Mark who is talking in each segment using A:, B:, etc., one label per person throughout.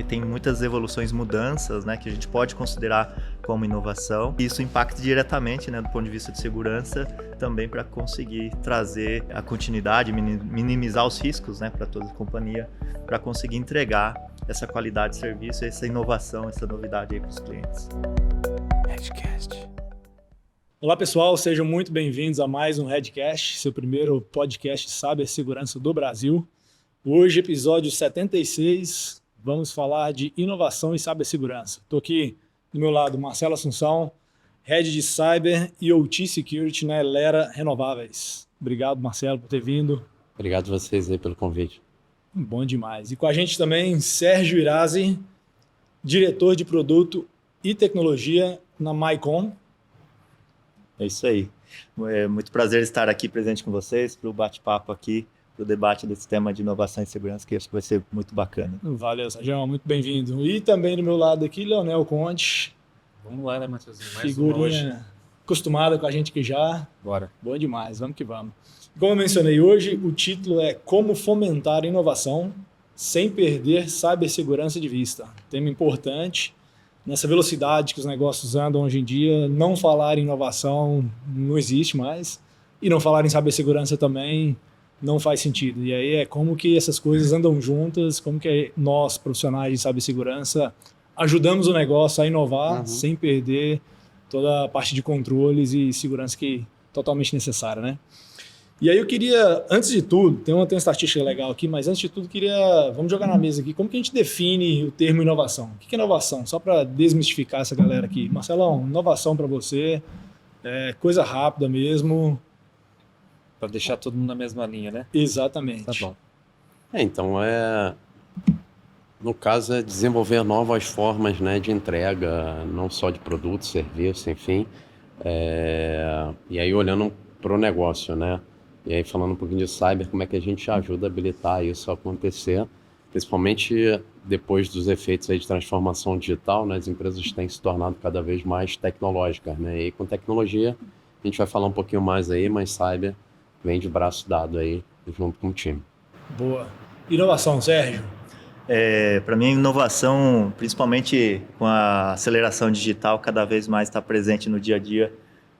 A: Tem muitas evoluções, mudanças, né, que a gente pode considerar como inovação. E isso impacta diretamente, né, do ponto de vista de segurança, também para conseguir trazer a continuidade, minimizar os riscos, né, para toda a companhia, para conseguir entregar essa qualidade de serviço, essa inovação, essa novidade aí para os clientes.
B: Redcast. Olá pessoal, sejam muito bem-vindos a mais um Redcast, seu primeiro podcast de cibersegurança do Brasil. Hoje, episódio 76, vamos falar de inovação e cibersegurança. Estou aqui do meu lado, Marcelo Assunção, Head de Cyber e OT Security na Elera Renováveis. Obrigado, Marcelo, por ter vindo.
C: Obrigado a vocês aí pelo convite.
B: Bom demais. E com a gente também, Sérgio Irazi, diretor de produto e tecnologia na MyCon.
A: É isso aí. É muito prazer estar aqui presente com vocês para o bate-papo aqui, para o debate desse tema de inovação e segurança, que acho que vai ser muito bacana.
B: Valeu, Sérgio, muito bem-vindo. E também do meu lado aqui, Leonel Conte.
D: Vamos lá, né, Matheusinho? Mais
B: figurinha
D: uma hoje.
B: Acostumada com a gente aqui já.
D: Bora.
B: Bom demais, vamos que vamos. Como eu mencionei hoje, o título é Como Fomentar a Inovação Sem Perder Cibersegurança de Vista. Tema importante. Nessa velocidade que os negócios andam hoje em dia, não falar em inovação não existe mais. E não falar em cibersegurança também não faz sentido. E aí é como que essas coisas andam juntas, como que nós, profissionais de cibersegurança, ajudamos o negócio a inovar sem perder toda a parte de controles e segurança que é totalmente necessária, né? E aí eu queria, antes de tudo, tem uma estatística legal aqui, mas antes de tudo vamos jogar na mesa aqui, como que a gente define o termo inovação? O que é inovação? Só para desmistificar essa galera aqui. Marcelão, inovação para você é coisa rápida mesmo.
D: Para deixar todo mundo na mesma linha, né?
B: Exatamente.
D: Tá bom.
C: No caso, é desenvolver novas formas, né, de entrega, não só de produtos, serviços, enfim. E aí olhando para o negócio, né? E aí falando um pouquinho de cyber, como é que a gente ajuda a habilitar isso a acontecer, principalmente depois dos efeitos aí de transformação digital, né? As empresas têm se tornado cada vez mais tecnológicas, né? E com tecnologia, a gente vai falar um pouquinho mais aí, mas cyber vem de braço dado aí, junto com o time.
B: Boa. Inovação, Sérgio?
A: Para mim, a inovação, principalmente com a aceleração digital, cada vez mais está presente no dia a dia,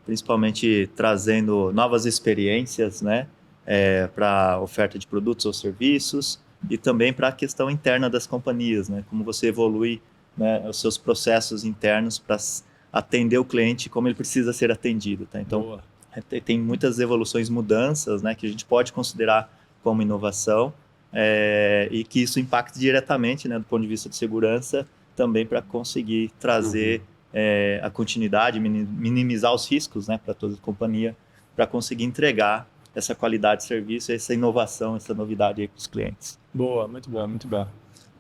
A: principalmente trazendo novas experiências, né, para oferta de produtos ou serviços e também para a questão interna das companhias, né, como você evolui, né, os seus processos internos para atender o cliente como ele precisa ser atendido. Tá? Então, tem muitas evoluções, mudanças, né, que a gente pode considerar como inovação e que isso impacta diretamente, né, do ponto de vista de segurança, também para conseguir trazer a continuidade, minimizar os riscos, né, para toda a companhia, para conseguir entregar essa qualidade de serviço, essa inovação, essa novidade aí para os clientes.
B: Boa, muito bom, muito bom.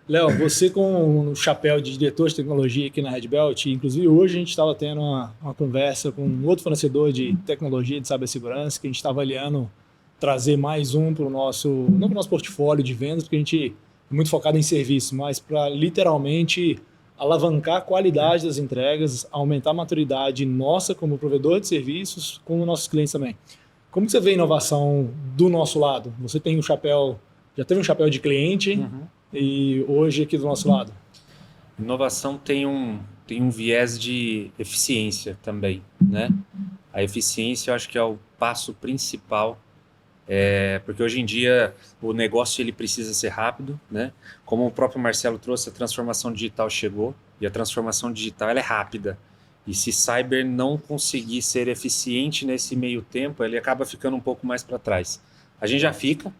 B: Léo, você com o chapéu de diretor de tecnologia aqui na Red Belt, inclusive hoje a gente estava tendo uma conversa com um outro fornecedor de tecnologia de cibersegurança, que a gente está avaliando trazer mais um para o nosso, não para o nosso portfólio de vendas, porque a gente é muito focado em serviço, mas para literalmente alavancar a qualidade das entregas, aumentar a maturidade nossa como provedor de serviços, com os nossos clientes também. Como que você vê a inovação do nosso lado? Você tem um chapéu, já teve um chapéu de cliente e hoje aqui do nosso lado?
D: Inovação tem um viés de eficiência também, né? A eficiência eu acho que é o passo principal, porque hoje em dia o negócio ele precisa ser rápido, né? Como o próprio Marcelo trouxe, a transformação digital chegou e a transformação digital ela é rápida. E se cyber não conseguir ser eficiente nesse meio tempo, ele acaba ficando um pouco mais para trás. A gente já fica,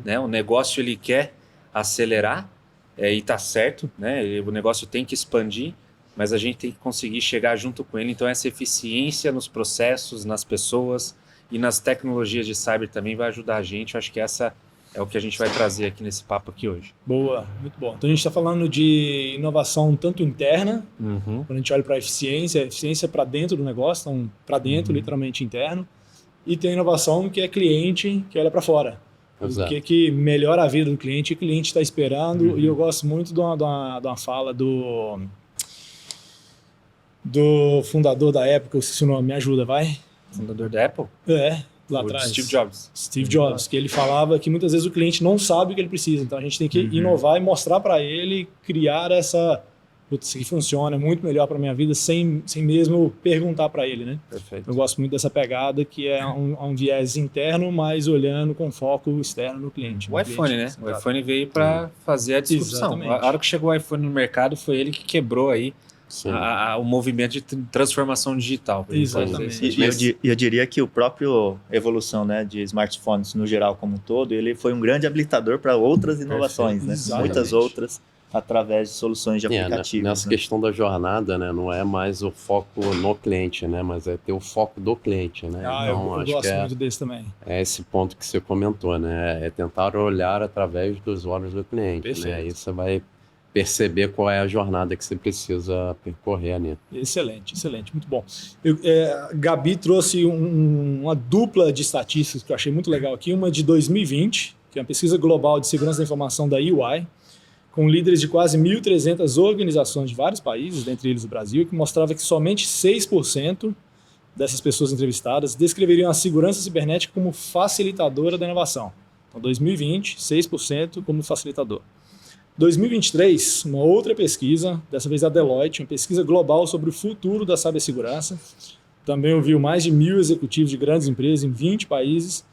D: né? O negócio ele quer acelerar e tá certo, né? O negócio tem que expandir, mas a gente tem que conseguir chegar junto com ele. Então essa eficiência nos processos, nas pessoas e nas tecnologias de cyber também vai ajudar a gente. Eu acho que essa é o que a gente vai trazer aqui nesse papo aqui hoje.
B: Boa, muito bom. Então a gente está falando de inovação tanto interna, quando a gente olha para a eficiência para dentro do negócio, então para dentro, literalmente interno, e tem a inovação que é cliente, que olha para fora.
C: Exato.
B: O que melhora a vida do cliente, o cliente está esperando, e eu gosto muito de uma fala do fundador da Apple, que eu esqueci o nome, me ajuda, vai?
D: Fundador da Apple?
B: lá
D: O
B: atrás.
D: Steve Jobs.
B: Steve Jobs, que ele falava que muitas vezes o cliente não sabe o que ele precisa, então a gente tem que inovar e mostrar para ele, criar essa, putz, isso aqui funciona, é muito melhor para minha vida, sem mesmo perguntar para ele, né?
D: Perfeito.
B: Eu gosto muito dessa pegada, que é um viés interno, mas olhando com foco externo no cliente.
D: O iPhone, né? O iPhone veio para fazer a disrupção.
B: Exatamente.
D: A hora que chegou o iPhone no mercado, foi ele que quebrou aí
C: Sim.
D: o movimento de transformação digital.
B: Exatamente.
A: Eu diria que o próprio evolução, né, de smartphones no geral como um todo, ele foi um grande habilitador para outras inovações, né?
B: Exatamente.
A: Muitas outras através de soluções de aplicativos.
C: Nessa
A: né?
C: questão da jornada, né, não é mais o foco no cliente, né, mas é ter o foco do cliente, né?
B: Eu
C: acho
B: gosto
C: que
B: muito desse também.
C: é esse ponto que você comentou, né? É tentar olhar através dos olhos do cliente,
B: Perfeito.
C: né? Aí você vai perceber qual é a jornada que você precisa percorrer ali.
B: Excelente, muito bom. Gabi trouxe uma dupla de estatísticas que eu achei muito legal aqui, uma de 2020, que é uma pesquisa global de segurança da informação da EY, com líderes de quase 1.300 organizações de vários países, dentre eles o Brasil, que mostrava que somente 6% dessas pessoas entrevistadas descreveriam a segurança cibernética como facilitadora da inovação. Então, 2020, 6% como facilitador. 2023, uma outra pesquisa, dessa vez a Deloitte, uma pesquisa global sobre o futuro da cibersegurança. Também ouviu mais de 1.000 executivos de grandes empresas em 20 países.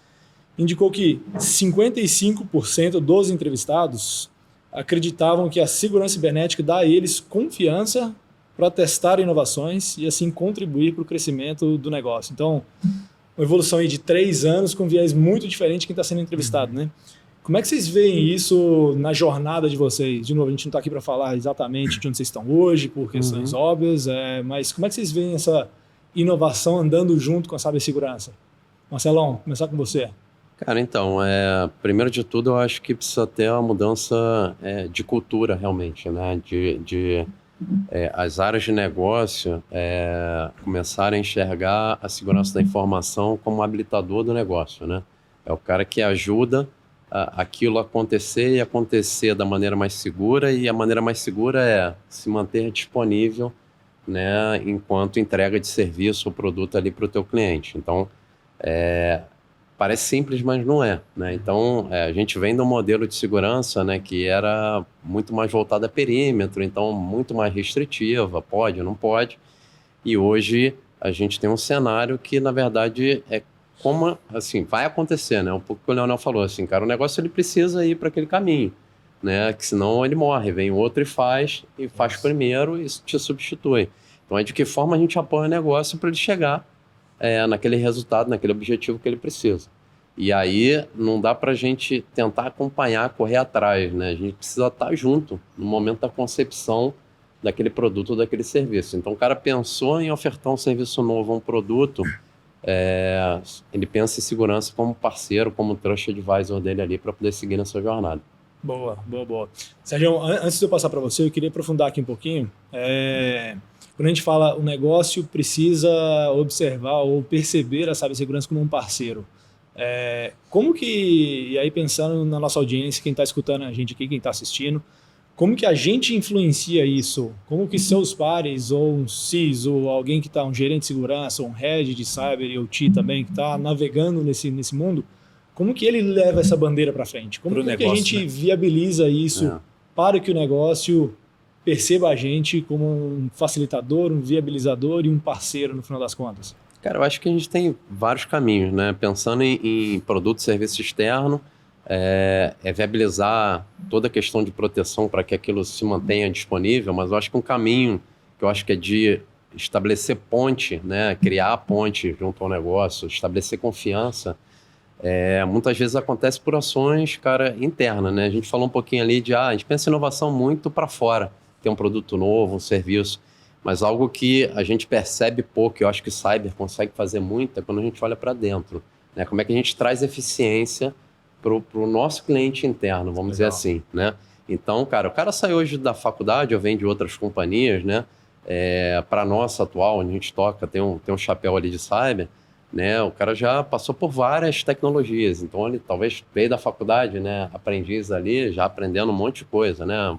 B: Indicou que 55% dos entrevistados acreditavam que a segurança cibernética dá a eles confiança para testar inovações e assim contribuir para o crescimento do negócio. Então, uma evolução aí de 3 anos com viés muito diferente de quem está sendo entrevistado, né? Como é que vocês veem isso na jornada de vocês? De novo, a gente não está aqui para falar exatamente de onde vocês estão hoje, por questões óbvias, mas como é que vocês veem essa inovação andando junto com a cibersegurança? Marcelão, começar com você.
C: Cara, então, primeiro de tudo, eu acho que precisa ter uma mudança de cultura, realmente, né? As áreas de negócio começarem a enxergar a segurança da informação como habilitador do negócio, né? É o cara que ajuda aquilo acontecer e acontecer da maneira mais segura, e a maneira mais segura é se manter disponível, né, enquanto entrega de serviço ou produto ali para o teu cliente. Então, parece simples, mas não é, né? Então, a gente vem de um modelo de segurança, né, que era muito mais voltado a perímetro, então muito mais restritiva, pode, não pode. E hoje a gente tem um cenário que, na verdade, como, assim, vai acontecer, né? Um pouco o que o Leonel falou, assim, cara, o negócio ele precisa ir para aquele caminho, né? Que senão ele morre, vem outro e faz primeiro e te substitui. Então, de que forma a gente apoia o negócio para ele chegar naquele resultado, naquele objetivo que ele precisa. E aí não dá para a gente tentar acompanhar, correr atrás, né? A gente precisa estar junto no momento da concepção daquele produto ou daquele serviço. Então, o cara pensou em ofertar um serviço novo, um produto, ele pensa em segurança como parceiro, como trust advisor dele ali para poder seguir nessa jornada.
B: Boa. Sérgio, antes de eu passar para você, eu queria aprofundar aqui um pouquinho. Quando a gente fala o negócio precisa observar ou perceber a cibersegurança como um parceiro. Como que, e aí pensando na nossa audiência, quem está escutando a gente aqui, quem está assistindo, como que a gente influencia isso? Como que seus pares, ou um CISO, ou alguém que está, um gerente de segurança, ou um head de cyber e OT também, que está navegando nesse mundo, como que ele leva essa bandeira para frente? Como que a gente viabiliza isso para que o negócio perceba a gente como um facilitador, um viabilizador e um parceiro no final das contas?
C: Cara, eu acho que a gente tem vários caminhos, né? Pensando em produto e serviço externo, viabilizar toda a questão de proteção para que aquilo se mantenha disponível, mas eu acho que um caminho que eu acho que é de estabelecer ponte, né? Criar ponte junto ao negócio, estabelecer confiança, muitas vezes acontece por ações, cara, internas, né? A gente falou um pouquinho ali a gente pensa em inovação muito para fora, ter um produto novo, um serviço, mas algo que a gente percebe pouco, eu acho que o cyber consegue fazer muito, é quando a gente olha para dentro, né? Como é que a gente traz eficiência para o nosso cliente interno, vamos dizer assim, né? Então, cara, o cara sai hoje da faculdade ou vem de outras companhias, né? Para a nossa atual, onde a gente toca, tem um chapéu ali de cyber, né? O cara já passou por várias tecnologias, então ele talvez veio da faculdade, né? Aprendiz ali, já aprendendo um monte de coisa, né?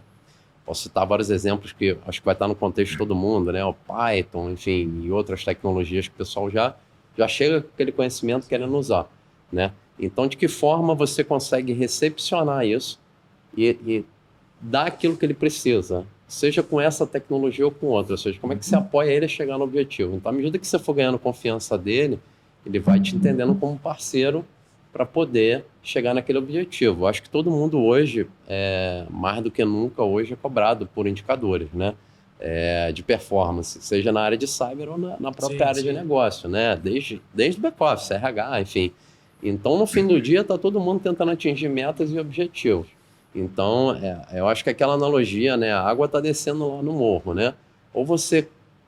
C: Posso citar vários exemplos que acho que vai estar no contexto de todo mundo, né? O Python, enfim, e outras tecnologias que o pessoal já já chega com aquele conhecimento querendo usar, né? Então, de que forma você consegue recepcionar isso e dar aquilo que ele precisa, seja com essa tecnologia ou com outra, ou seja, como é que você apoia ele a chegar no objetivo. Então, à medida que você for ganhando confiança dele, ele vai te entendendo como parceiro para poder chegar naquele objetivo. Eu acho que todo mundo hoje, mais do que nunca hoje, é cobrado por indicadores, né? De performance, seja na área de cyber ou na própria área de negócio, né? Desde o back-office, RH, enfim. Então, no fim do dia, está todo mundo tentando atingir metas e objetivos. Então, eu acho que aquela analogia, né? A água está descendo lá no morro, né? Ou você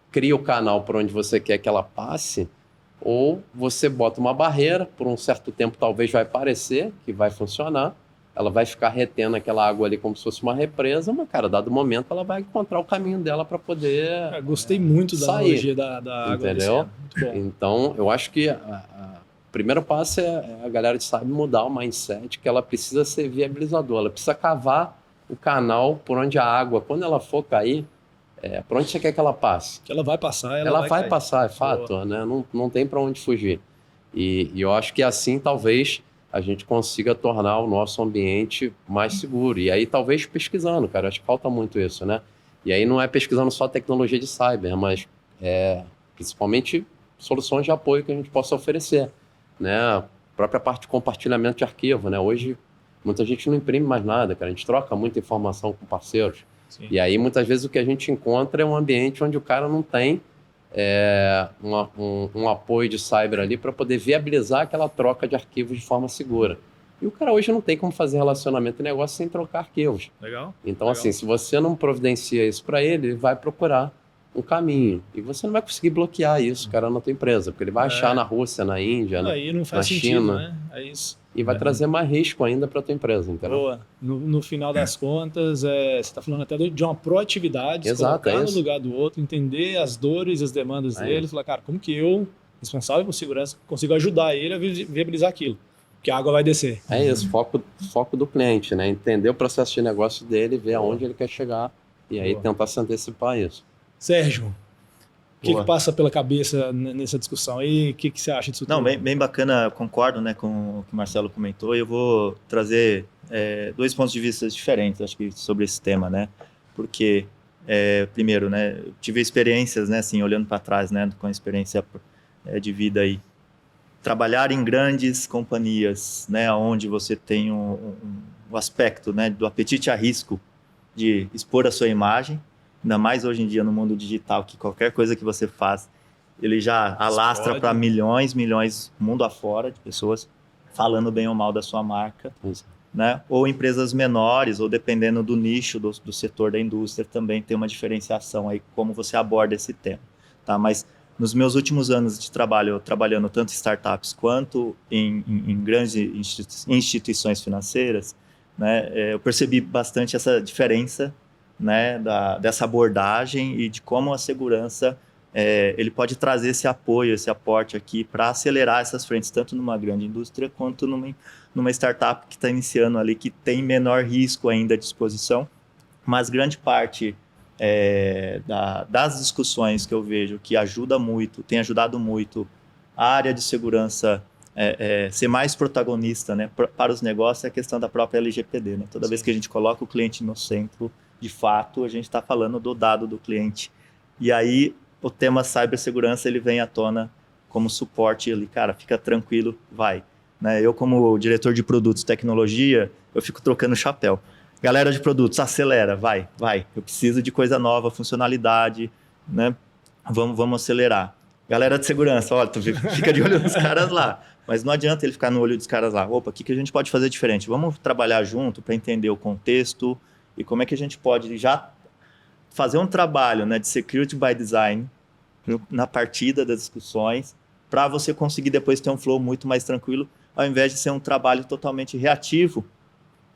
C: cria o canal por onde você quer que ela passe, ou você bota uma barreira, por um certo tempo talvez vai parecer que vai funcionar, ela vai ficar retendo aquela água ali como se fosse uma represa, mas, cara, dado o momento, ela vai encontrar o caminho dela para poder
B: gostei muito da
C: sair,
B: analogia da água.
C: entendeu?
B: Muito bom.
C: Então, eu acho que o primeiro passo é a galera de saber mudar o mindset, que ela precisa ser viabilizadora, ela precisa cavar o canal por onde a água, quando ela for cair, por onde você quer que ela passe.
B: Que ela vai passar,
C: Ela vai
B: cair.
C: passar, é fato, né? Não tem para onde fugir. E eu acho que assim, talvez, a gente consiga tornar o nosso ambiente mais seguro. E aí, talvez pesquisando, cara, acho que falta muito isso, né? E aí não é pesquisando só tecnologia de cyber, mas principalmente soluções de apoio que a gente possa oferecer, né? A própria parte de compartilhamento de arquivo, né? Hoje, muita gente não imprime mais nada, cara. A gente troca muita informação com parceiros.
B: Sim.
C: E aí, muitas vezes, o que a gente encontra é um ambiente onde o cara não tem um apoio de cyber ali para poder viabilizar aquela troca de arquivos de forma segura. E o cara hoje não tem como fazer relacionamento e negócio sem trocar arquivos.
B: Legal.
C: Então,
B: Legal.
C: assim, se você não providencia isso para ele, ele vai procurar um caminho. E você não vai conseguir bloquear isso, cara, na tua empresa, porque ele vai achar na Rússia, na Índia,
B: Aí não faz
C: na
B: sentido,
C: China,
B: né? É isso.
C: e vai trazer mais risco ainda para tua empresa, entendeu?
B: Boa. No final das contas, você está falando até de uma proatividade,
C: Exato,
B: colocar no
C: isso.
B: lugar do outro, entender as dores e as demandas dele, falar, cara, como que eu, responsável por segurança, consigo ajudar ele a viabilizar aquilo? Porque a água vai descer.
C: É isso, foco do cliente, né? Entender o processo de negócio dele, ver aonde ele quer chegar e aí tentar se antecipar a isso.
B: Sérgio, o que passa pela cabeça nessa discussão aí? O que você acha disso tudo?
A: Não, bem bacana, concordo, né, com o que o Marcelo comentou. Eu vou trazer dois pontos de vista diferentes, acho que, sobre esse tema, né? Porque, primeiro, né, eu tive experiências, né, assim, olhando para trás, né, com a experiência de vida aí. Trabalhar em grandes companhias, né, onde você tem o aspecto, né, do apetite a risco de expor a sua imagem, ainda mais hoje em dia no mundo digital, que qualquer coisa que você faz, ele já alastra para milhões, mundo afora de pessoas falando bem ou mal da sua marca, né? Ou empresas menores, ou dependendo do nicho, do setor da indústria, também tem uma diferenciação aí, como você aborda esse tema, tá? Mas nos meus últimos anos de trabalho, trabalhando tanto em startups quanto em grandes instituições financeiras, né, eu percebi bastante essa diferença, né, dessa abordagem e de como a segurança ele pode trazer esse apoio, esse aporte aqui para acelerar essas frentes, tanto numa grande indústria quanto numa startup que está iniciando ali, que tem menor risco ainda à disposição, mas grande parte das discussões que eu vejo que tem ajudado muito a área de segurança ser mais protagonista, né, para os negócios, é a questão da própria LGPD. Né? Toda vez que a gente coloca o cliente no centro, de fato, a gente está falando do dado do cliente. E aí, o tema cibersegurança, ele vem à tona como suporte ali. Cara, fica tranquilo, vai. Né? Eu, como diretor de produtos e tecnologia, eu fico trocando chapéu. Galera de produtos, acelera, vai. Eu preciso de coisa nova, funcionalidade, né? Vamos acelerar. Galera de segurança, olha, tu fica de olho nos caras lá. Mas não adianta ele ficar no olho dos caras lá. Opa, o que a gente pode fazer diferente? Vamos trabalhar junto para entender o contexto e como é que a gente pode já fazer um trabalho, né, de security by design na partida das discussões, para você conseguir depois ter um flow muito mais tranquilo, ao invés de ser um trabalho totalmente reativo,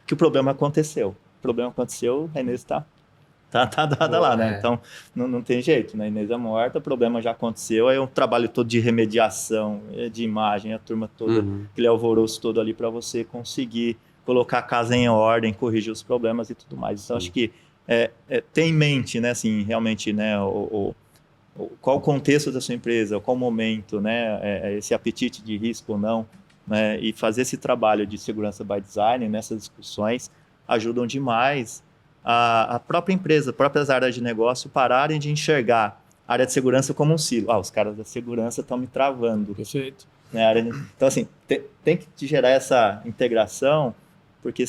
A: que o problema aconteceu. O problema aconteceu, a Inês tá dada lá, né? Então, não tem jeito, né? A Inês é morta, o problema já aconteceu, aí é um trabalho todo de remediação, de imagem, a turma toda, aquele alvoroço todo ali para você conseguir colocar a casa em ordem, corrigir os problemas e tudo mais. Então, acho que ter em mente, né, assim, realmente, né, qual o contexto da sua empresa, qual o momento, né, esse apetite de risco ou não, né, e fazer esse trabalho de segurança by design nessas discussões ajudam demais a própria empresa, próprias áreas de negócio pararem de enxergar a área de segurança como um silo. Os caras da segurança estão me travando.
B: Perfeito.
A: Né? Então, assim, tem que gerar essa integração, porque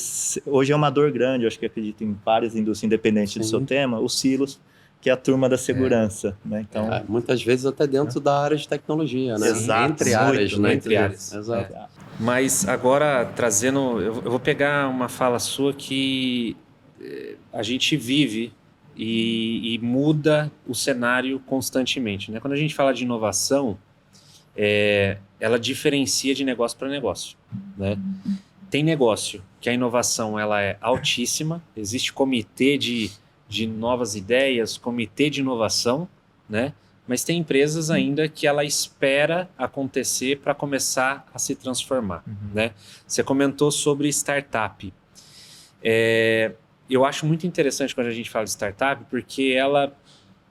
A: hoje é uma dor grande, eu acho que acredito em várias indústrias independentes do seu tema, os silos, que é a turma da segurança. Né? Então,
C: muitas vezes até dentro da área de tecnologia, né?
A: Exato,
C: Entre áreas,
A: muito,
C: né?
D: entre áreas.
C: Exato.
D: Mas agora, trazendo... Eu vou pegar uma fala sua que a gente vive e muda o cenário constantemente. Né? Quando a gente fala de inovação, ela diferencia de negócio para negócio. Né? Tem negócio que a inovação ela é altíssima, existe comitê de novas ideias, comitê de inovação, né? Mas tem empresas ainda que ela espera acontecer para começar a se transformar. Né? Você comentou sobre startup. Eu acho muito interessante quando a gente fala de startup, porque ela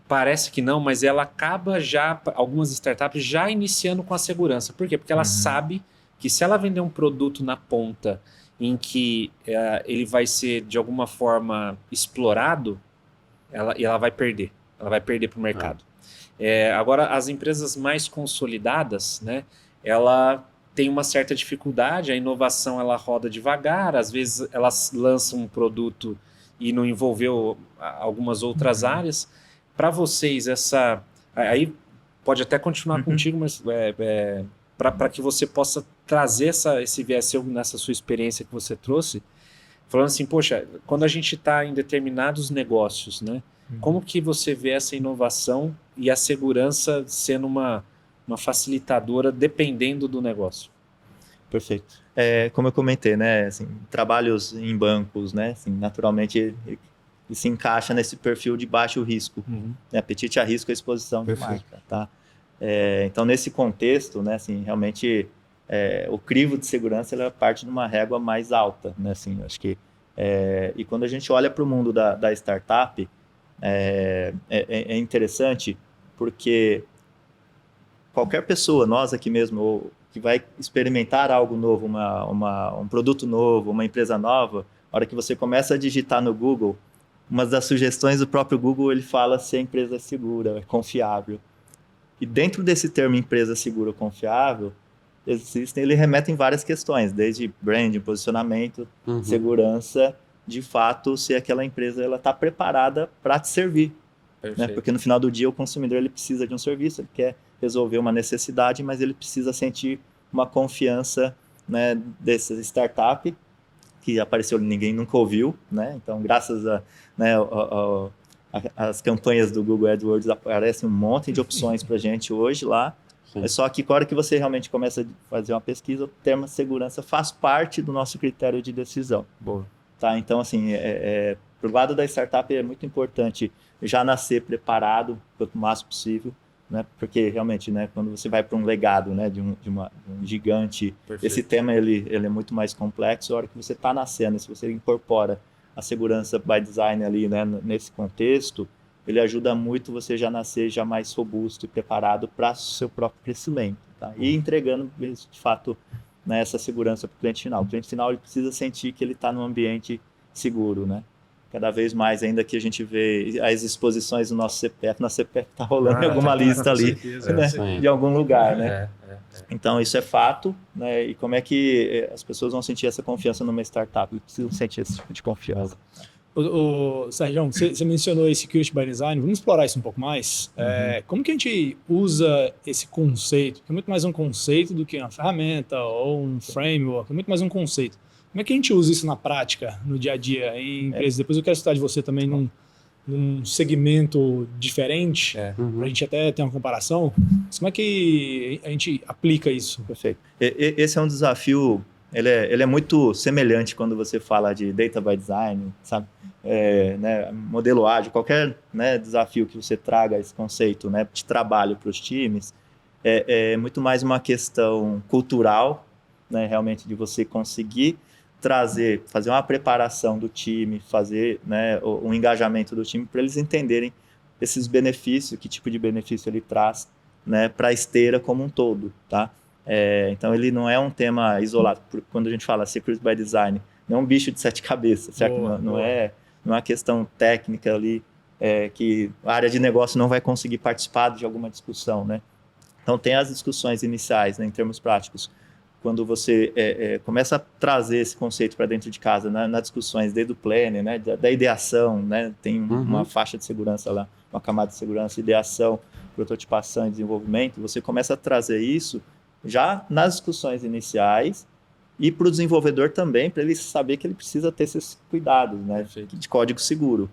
D: parece que não, mas ela acaba já, algumas startups já iniciando com a segurança. Por quê? Porque ela sabe que se ela vender um produto na ponta em que ele vai ser de alguma forma explorado, ela vai perder. Ela vai perder para o mercado. Agora, as empresas mais consolidadas, né, ela tem uma certa dificuldade, a inovação ela roda devagar, às vezes elas lançam um produto e não envolveu algumas outras áreas. Para vocês, aí pode até continuar contigo, mas para que você possa trazer esse viés seu nessa sua experiência que você trouxe, falando assim, poxa, quando a gente está em determinados negócios, né, como que você vê essa inovação e a segurança sendo uma facilitadora dependendo do negócio?
A: Perfeito. Como eu comentei, né, assim, trabalhos em bancos, né, assim, naturalmente ele se encaixa nesse perfil de baixo risco. Né, apetite a risco é exposição de marca. Tá? Então, nesse contexto, né, assim, realmente o crivo de segurança ela parte de uma régua mais alta. Né, assim, acho que, e quando a gente olha para o mundo da startup, é interessante porque qualquer pessoa, nós aqui mesmo, que vai experimentar algo novo, um produto novo, uma empresa nova, a hora que você começa a digitar no Google, uma das sugestões do próprio Google, ele fala se a empresa é segura, é confiável. E dentro desse termo empresa segura ou confiável, ele remete em várias questões, desde branding, posicionamento, segurança, de fato, se aquela empresa está preparada para te servir. Né? Porque no final do dia o consumidor ele precisa de um serviço, ele quer resolver uma necessidade, mas ele precisa sentir uma confiança, né, dessa startup que apareceu, ninguém nunca ouviu, né? Então, graças as campanhas do Google AdWords aparecem um monte de opções para a gente hoje lá. Mas só que, na hora que você realmente começa a fazer uma pesquisa, o termo segurança faz parte do nosso critério de decisão.
D: Boa.
A: Tá? Então, assim, pro lado da startup é muito importante já nascer preparado quanto mais possível, né? Porque realmente, né, quando você vai para um legado, né, de um gigante,
D: Perfeito.
A: esse tema ele é muito mais complexo. A hora que você está nascendo, se você incorpora a segurança by design ali, né, nesse contexto, ele ajuda muito você já nascer já mais robusto e preparado para o seu próprio crescimento, tá? E entregando, de fato, né, essa segurança para o cliente final. O cliente final ele precisa sentir que ele está num ambiente seguro, né? Cada vez mais, ainda que a gente vê as exposições do nosso CPF, nosso CPF está rolando em alguma lista ali, né, de algum lugar, né? Então, isso é fato, né? E como é que as pessoas vão sentir essa confiança numa startup? Eles precisam sentir esse tipo de confiança.
B: Sérgio, você mencionou esse Security by Design, vamos explorar isso um pouco mais. Como que a gente usa esse conceito, que é muito mais um conceito do que uma ferramenta ou um framework, é muito mais um conceito. Como é que a gente usa isso na prática, no dia a dia, em empresas? Depois eu quero citar de você também num segmento diferente, para a gente até ter uma comparação. Mas como é que a gente aplica isso?
A: Perfeito. Esse é um desafio, ele é muito semelhante quando você fala de Data by Design, sabe? Né, modelo ágil, qualquer, né, desafio que você traga esse conceito, né, de trabalho para os times, é muito mais uma questão cultural, né, realmente de você conseguir fazer uma preparação do time, fazer, né, um engajamento do time para eles entenderem esses benefícios, que tipo de benefício ele traz, né, para a esteira como um todo, tá? Então ele não é um tema isolado. Quando a gente fala Security by Design, não é um bicho de 7 cabeças, certo? Não é uma questão técnica ali que a área de negócio não vai conseguir participar de alguma discussão, né? Então tem as discussões iniciais, né, em termos práticos, quando você começa a trazer esse conceito para dentro de casa, nas discussões desde o planning, né, da ideação, né, tem uma faixa de segurança lá, uma camada de segurança, ideação, prototipação e desenvolvimento, você começa a trazer isso já nas discussões iniciais e para o desenvolvedor também, para ele saber que ele precisa ter esses cuidados, né, de código seguro.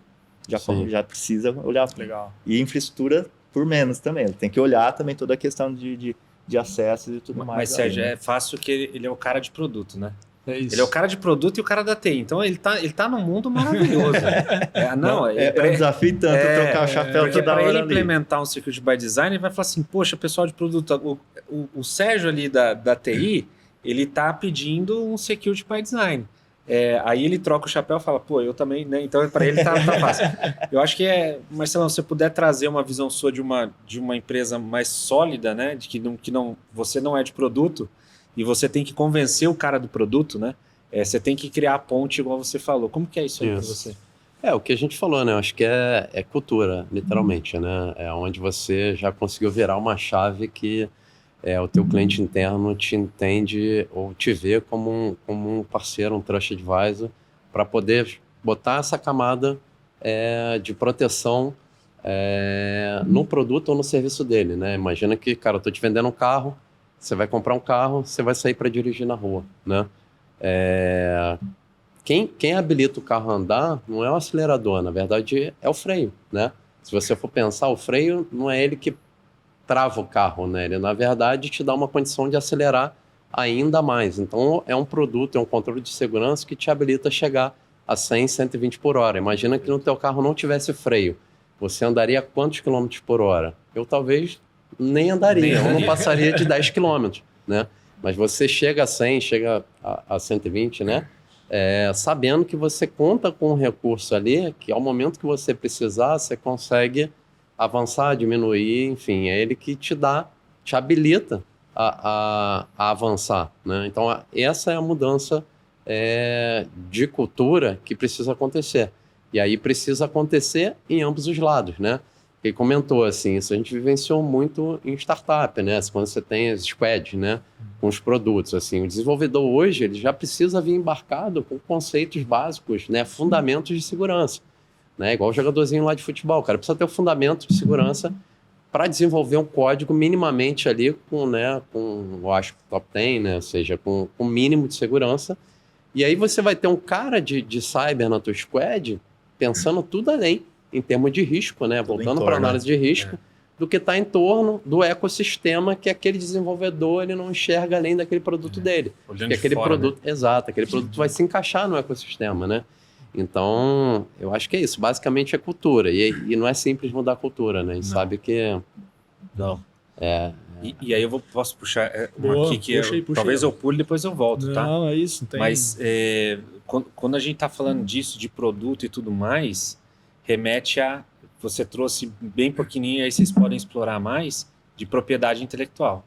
A: Já precisa olhar.
B: Legal.
A: E infraestrutura por menos também. Ele tem que olhar também toda a questão de acessos e tudo mais.
D: Mas, Sérgio, é fácil que ele é o cara de produto, né? Ele é o cara de produto e o cara da TI. Então, ele tá num mundo maravilhoso.
A: É um desafio tanto trocar o chapéu
D: porque
A: toda hora
D: para ele
A: ali.
D: Implementar um Security by Design, ele vai falar assim, poxa, pessoal de produto, o Sérgio ali da TI, ele tá pedindo um Security by Design. Aí ele troca o chapéu e fala, pô, eu também, né? Então, para ele tá fácil. Eu acho que Marcelão, se você puder trazer uma visão sua de uma empresa mais sólida, né? De que você não é de produto e você tem que convencer o cara do produto, né? Você tem que criar a ponte, igual você falou. Como que é isso aí para você?
C: O que a gente falou, né? Eu acho que é cultura, literalmente, né? É onde você já conseguiu virar uma chave que o teu cliente interno te entende ou te vê como um parceiro, um trusted advisor, para poder botar essa camada de proteção no produto ou no serviço dele, né? Imagina que, cara, eu estou te vendendo um carro, você vai comprar um carro, você vai sair para dirigir na rua, né? Quem habilita o carro a andar não é o acelerador, na verdade é o freio, né? Se você for pensar, o freio não é ele que trava o carro, né? Ele, na verdade, te dá uma condição de acelerar ainda mais. Então, é um produto, é um controle de segurança que te habilita a chegar a 100, 120 por hora. Imagina que no teu carro não tivesse freio. Você andaria quantos quilômetros por hora? Eu talvez nem andaria, eu não passaria de 10 quilômetros, né? Mas você chega a 100, chega a 120, né? Sabendo que você conta com um recurso ali, que ao momento que você precisar, você consegue avançar, diminuir, enfim, é ele que te habilita a avançar, né? Então, essa é a mudança de cultura que precisa acontecer. E aí precisa acontecer em ambos os lados, né? Ele comentou, assim, isso a gente vivenciou muito em startup, né? Quando você tem as squads, né? Com os produtos, assim. O desenvolvedor hoje, ele já precisa vir embarcado com conceitos básicos, né? Fundamentos de segurança. Né? Igual o jogadorzinho lá de futebol, cara, precisa ter o fundamento de segurança para desenvolver um código minimamente ali com, eu acho, top 10, né? Ou seja, com um mínimo de segurança. E aí você vai ter um cara de cyber na tua squad pensando tudo além, em termos de risco, né? Voltando para a análise de risco, do que está em torno do ecossistema que aquele desenvolvedor ele não enxerga além daquele produto dele.
D: Olhando
C: Porque aquele
D: fora,
C: produto, né? Exato, aquele produto vai se encaixar no ecossistema, né? Então, eu acho que é isso. Basicamente é cultura. E não é simples mudar a cultura, né? A gente sabe que...
A: Não.
D: E aí posso puxar uma aqui que
B: puxa
D: talvez
B: aí.
D: eu pule e depois eu volto, tá?
B: Não, é isso. Tem...
D: Mas quando a gente está falando disso, de produto e tudo mais, remete a... Você trouxe bem pouquinho, aí vocês podem explorar mais, de propriedade intelectual.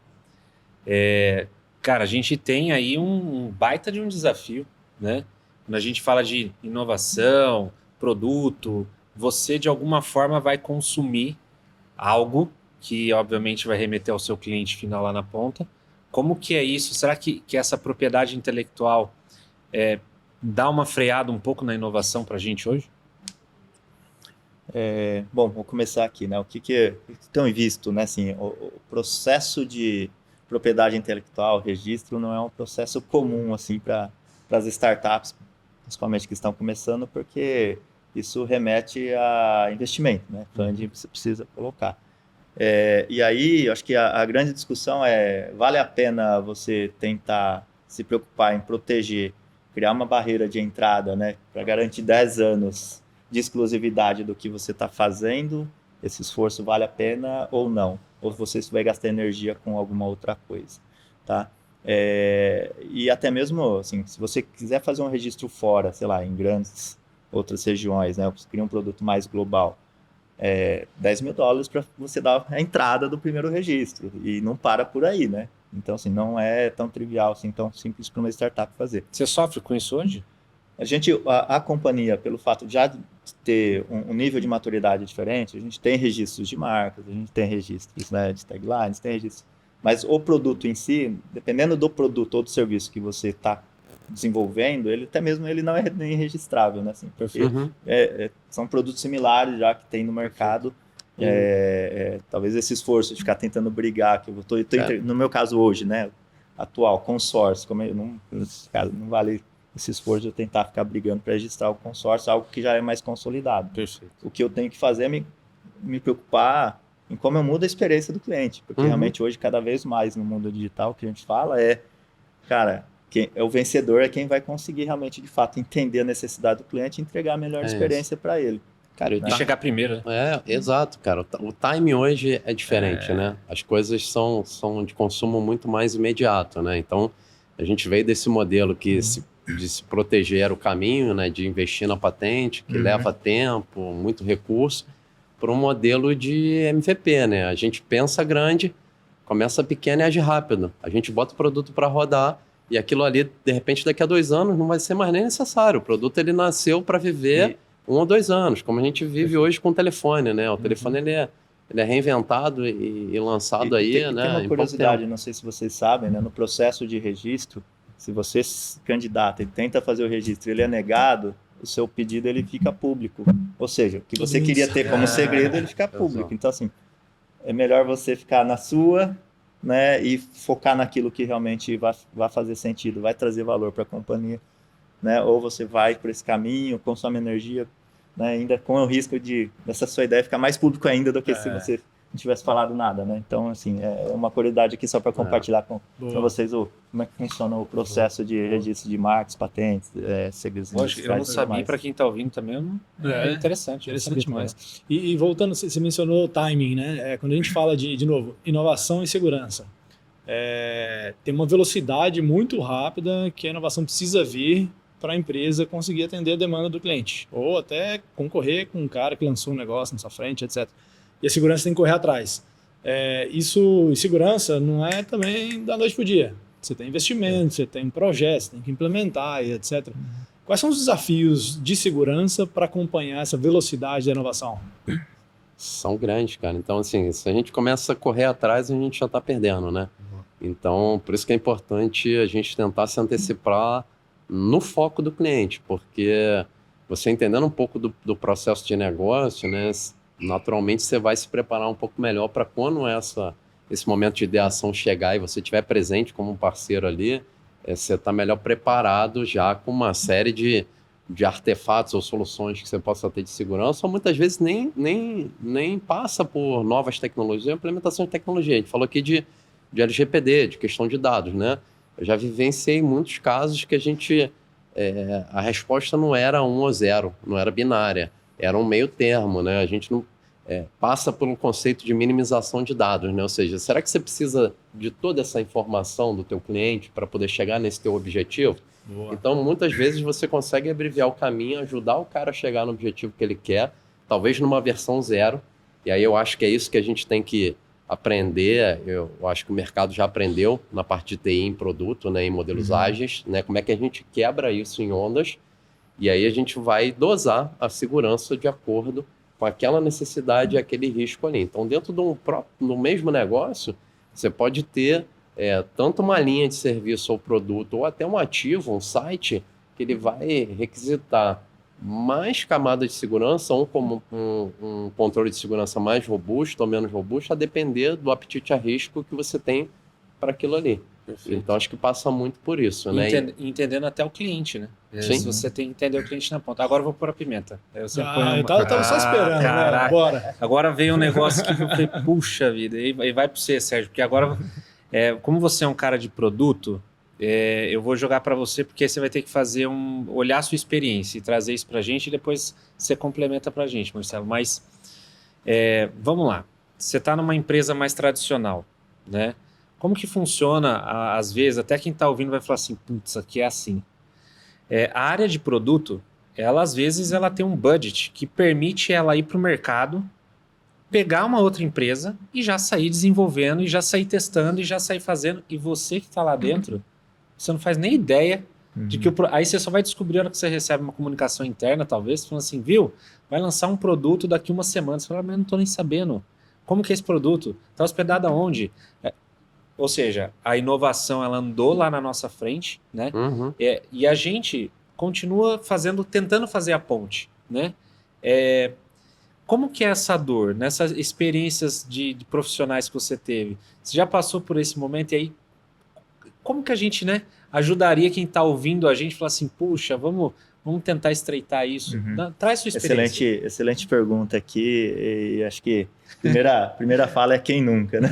D: Cara, a gente tem aí um baita de um desafio, né? Quando a gente fala de inovação, produto, você de alguma forma vai consumir algo que obviamente vai remeter ao seu cliente final lá na ponta. Como que é isso? Será que essa propriedade intelectual dá uma freada um pouco na inovação para a gente hoje?
A: Bom, vou começar aqui, né? O que tem visto, né? Assim, o processo de propriedade intelectual, registro, não é um processo comum assim para as startups, principalmente que estão começando, porque isso remete a investimento, né? Funding você precisa colocar. E aí, eu acho que a grande discussão vale a pena você tentar se preocupar em proteger, criar uma barreira de entrada, né? Para garantir 10 anos de exclusividade do que você está fazendo, esse esforço vale a pena ou não? Ou você vai gastar energia com alguma outra coisa, tá? E até mesmo, assim, se você quiser fazer um registro fora, sei lá, em grandes outras regiões, né? Você cria um produto mais global. $10.000 para você dar a entrada do primeiro registro. E não para por aí, né? Então, assim, não é tão trivial, assim, tão simples para uma startup fazer.
D: Você sofre com isso hoje?
A: A companhia, pelo fato de já ter um nível de maturidade diferente, a gente tem registros de marcas, a gente tem registros, né, de taglines, tem registros. Mas o produto em si, dependendo do produto ou do serviço que você está desenvolvendo, ele até mesmo ele não é nem registrável, né? Assim, porque são produtos similares já que tem no mercado. Talvez esse esforço de ficar tentando brigar, que eu estou no meu caso hoje, né, atual, consórcio, como não vale esse esforço de eu tentar ficar brigando para registrar o consórcio, algo que já é mais consolidado.
D: Perfeito.
A: O que eu tenho que fazer é me preocupar em como eu mudo a experiência do cliente, porque realmente hoje, cada vez mais no mundo digital, o que a gente fala cara, o vencedor é quem vai conseguir realmente, de fato, entender a necessidade do cliente e entregar a melhor experiência para ele.
C: Cara,
D: E chegar primeiro, né?
C: Exato, cara. O time hoje é diferente, né? As coisas são de consumo muito mais imediato, né? Então, a gente veio desse modelo de se proteger era o caminho, né? De investir na patente, que leva tempo, muito recurso, para um modelo de MVP, né? A gente pensa grande, começa pequeno e age rápido. A gente bota o produto para rodar e aquilo ali, de repente, daqui a 2 anos, não vai ser mais nem necessário. O produto, ele nasceu para viver 1 ou 2 anos, como a gente vive hoje com o telefone, né? O telefone, ele é reinventado e lançado né?
A: Tem uma curiosidade, não sei se vocês sabem, né? No processo de registro, se você se candidata e tenta fazer o registro, ele é negado, o seu pedido ele fica público. Ou seja, o que você queria ter como segredo, ele fica público. Então, assim, é melhor você ficar na sua, né? E focar naquilo que realmente vai fazer sentido, vai trazer valor para a companhia, né? Ou você vai por esse caminho, consome energia, né? Ainda com o risco dessa sua ideia ficar mais público ainda do que se você não tivesse falado nada, né? Então, assim, é uma curiosidade aqui só para compartilhar com vocês como é que funciona o processo de registro de marcas, patentes, segredos
D: industriais. Eu não sabia, para quem está ouvindo também, é interessante demais.
B: E voltando, você mencionou o timing, né? Quando a gente fala de novo, inovação e segurança, tem uma velocidade muito rápida que a inovação precisa vir para a empresa conseguir atender a demanda do cliente, ou até concorrer com um cara que lançou um negócio na sua frente, etc. E a segurança tem que correr atrás. Isso, segurança não é também da noite para o dia. Você tem investimento, você tem projetos, tem que implementar e etc. Quais são os desafios de segurança para acompanhar essa velocidade da inovação?
C: São grandes, cara. Então, assim, se a gente começa a correr atrás, a gente já está perdendo, né? Então, por isso que é importante a gente tentar se antecipar no foco do cliente, porque você entendendo um pouco do processo de negócio, né? Naturalmente você vai se preparar um pouco melhor para quando esse momento de ideação chegar e você estiver presente como um parceiro ali, você está melhor preparado já com uma série de artefatos ou soluções que você possa ter de segurança, ou muitas vezes nem passa por novas tecnologias, implementação de tecnologia. A gente falou aqui de LGPD, de questão de dados, né? Eu já vivenciei muitos casos que a resposta não era 1 ou 0, não era binária, era um meio termo, né? A gente não passa pelo conceito de minimização de dados, né? Ou seja, será que você precisa de toda essa informação do teu cliente para poder chegar nesse teu objetivo? Boa. Então, muitas vezes você consegue abreviar o caminho, ajudar o cara a chegar no objetivo que ele quer, talvez numa versão 0, e aí eu acho que é isso que a gente tem que aprender. Eu acho que o mercado já aprendeu na parte de TI em produto, né, em modelos ágeis, né? Como é que a gente quebra isso em ondas, e aí a gente vai dosar a segurança de acordo com aquela necessidade e aquele risco ali. Então, dentro do mesmo negócio, você pode ter tanto uma linha de serviço ou produto, ou até um ativo, um site, que ele vai requisitar mais camadas de segurança, um controle de segurança mais robusto ou menos robusto, a depender do apetite a risco que você tem para aquilo ali. Perfeito. Então, acho que passa muito por isso, né?
D: Entendendo até o cliente, né?
C: Sim.
D: Se você tem que entender o cliente na ponta. Agora eu vou pôr a pimenta.
B: Eu tava só esperando,
D: caraca.
B: Né? Bora.
D: Agora veio um negócio que eu falei, puxa vida, e vai para você, Sérgio, porque agora, como você é um cara de produto, eu vou jogar para você, porque você vai ter que olhar a sua experiência e trazer isso para a gente, e depois você complementa para a gente, Marcelo. Mas, vamos lá. Você está numa empresa mais tradicional, né? Como que funciona, às vezes, até quem está ouvindo vai falar assim, putz, aqui é assim. A área de produto, ela às vezes ela tem um budget que permite ela ir para o mercado pegar uma outra empresa e já sair desenvolvendo, e já sair testando, e já sair fazendo. E você que está lá dentro, você não faz nem ideia de que aí você só vai descobrir na hora que você recebe uma comunicação interna, talvez, falando assim, viu, vai lançar um produto daqui uma semana. Você fala, mas eu não estou nem sabendo. Como que é esse produto? Está hospedado aonde? Ou seja, a inovação ela andou lá na nossa frente, né? E a gente continua tentando fazer a ponte, né? Como que é essa dor, nessas experiências de profissionais que você teve? Você já passou por esse momento e aí como que a gente, né, ajudaria quem está ouvindo a gente a falar assim, puxa, vamos tentar estreitar isso? Traz sua experiência.
A: Excelente pergunta aqui, e acho que primeira fala é quem nunca, né?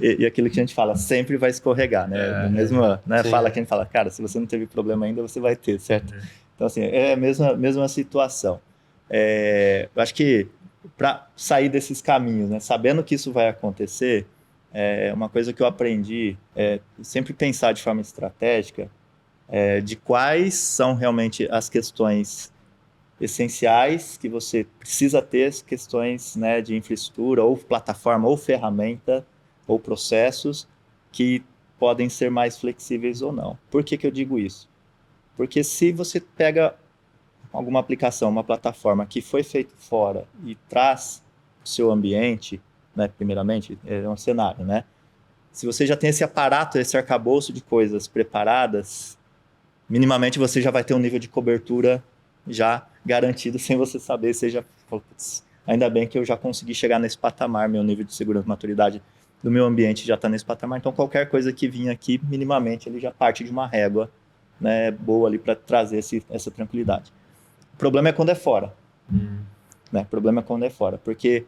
A: e aquilo que a gente fala, sempre vai escorregar, né? Mesma fala que a gente fala, cara, se você não teve problema ainda, você vai ter, certo? Então, assim, é a mesma situação. Eu acho que para sair desses caminhos, né, sabendo que isso vai acontecer, uma coisa que eu aprendi é sempre pensar de forma estratégica de quais são realmente as questões essenciais que você precisa ter, as questões, né, de infraestrutura, ou plataforma, ou ferramenta, ou processos que podem ser mais flexíveis ou não. Por que eu digo isso? Porque se você pega alguma aplicação, uma plataforma que foi feita fora e traz o seu ambiente, né, primeiramente, é um cenário, né? Se você já tem esse aparato, esse arcabouço de coisas preparadas, minimamente você já vai ter um nível de cobertura já garantido, sem você saber, ainda bem que eu já consegui chegar nesse patamar, meu nível de segurança e maturidade do meu ambiente já está nesse patamar, então qualquer coisa que vinha aqui, minimamente, ele já parte de uma régua, né, boa ali para trazer essa tranquilidade. O problema é quando é fora. Né? O problema é quando é fora, porque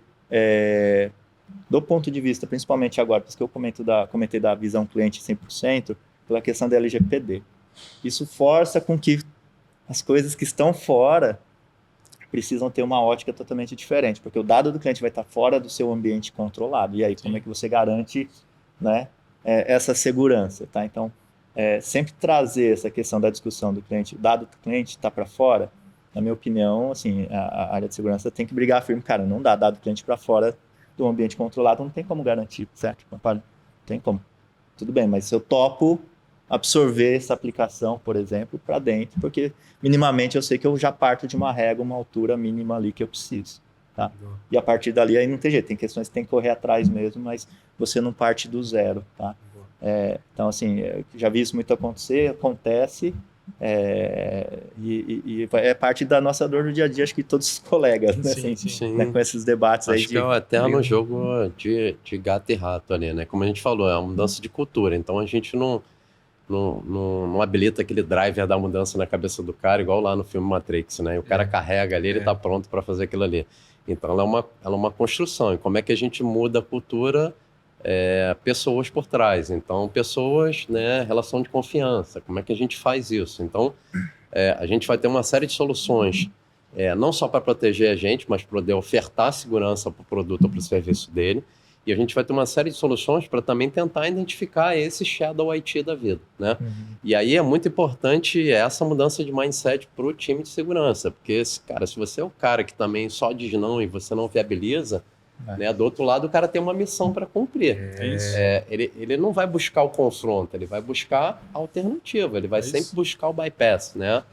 A: do ponto de vista, principalmente agora, porque eu comentei da visão cliente 100%, pela questão da LGPD. Isso força com que as coisas que estão fora precisam ter uma ótica totalmente diferente, porque o dado do cliente vai estar fora do seu ambiente controlado. E aí, como é que você garante, né, essa segurança? Tá? Então, sempre trazer essa questão da discussão do cliente, o dado do cliente está para fora, na minha opinião, assim, a área de segurança tem que brigar firme. Cara, não dá dado do cliente para fora do ambiente controlado, não tem como garantir, certo? Não tem como. Tudo bem, mas eu topo absorver essa aplicação, por exemplo, para dentro, porque minimamente eu sei que eu já parto de uma régua, uma altura mínima ali que eu preciso. Tá? E a partir dali aí não tem jeito, tem questões que tem que correr atrás mesmo, mas você não parte do zero. Tá? Então, assim, já vi isso muito acontecer, acontece, e é parte da nossa dor do dia a dia, acho que todos os colegas, né?
C: Sim.
A: Né, com esses debates
C: acho
A: aí.
C: Que é o eterno jogo de gato e rato ali, né? Como a gente falou, é uma mudança de cultura, então a gente não habilita aquele driver da mudança na cabeça do cara, igual lá no filme Matrix, né? E o cara carrega ali, ele tá pronto para fazer aquilo ali. Então ela é uma construção, e como é que a gente muda a cultura? Pessoas por trás, então pessoas, né, relação de confiança, como é que a gente faz isso? Então a gente vai ter uma série de soluções, não só para proteger a gente, mas para poder ofertar segurança para o produto ou para o serviço dele, e a gente vai ter uma série de soluções para também tentar identificar esse shadow IT da vida, né? E aí é muito importante essa mudança de mindset para o time de segurança, porque, cara, se você é o cara que também só diz não e você não viabiliza, né? Do outro lado, o cara tem uma missão para cumprir. Ele não vai buscar o confronto, ele vai buscar a alternativa, ele vai sempre buscar o bypass, né?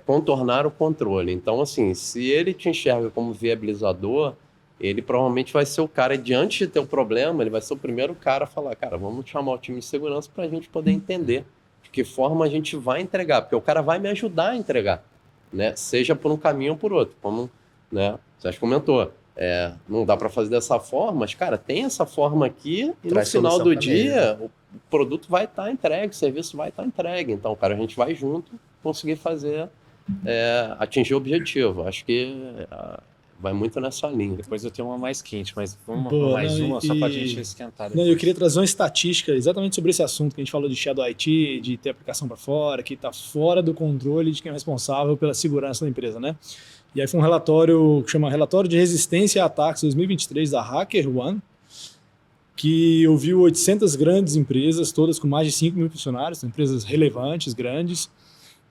C: Contornar o controle. Então, assim, se ele te enxerga como viabilizador, ele provavelmente vai ser o cara, diante de ter um problema, ele vai ser o primeiro cara a falar, cara, vamos chamar o time de segurança para a gente poder entender de que forma a gente vai entregar, porque o cara vai me ajudar a entregar, né? Seja por um caminho ou por outro, como, né, você já comentou. Não dá para fazer dessa forma, mas, cara, tem essa forma aqui e no final do dia o produto vai estar entregue, o serviço vai estar entregue. Então, cara, a gente vai junto conseguir fazer, atingir o objetivo. Acho que vai muito nessa linha.
D: Depois eu tenho uma mais quente, mas vamos
B: uma
D: só para a gente esquentar depois.
B: Não, eu queria trazer uma estatística exatamente sobre esse assunto que a gente falou de Shadow IT, de ter aplicação para fora, que está fora do controle de quem é responsável pela segurança da empresa, né? E aí foi um relatório que chama Relatório de Resistência a Ataques 2023 da HackerOne, que ouviu 800 grandes empresas, todas com mais de 5 mil funcionários, empresas relevantes, grandes,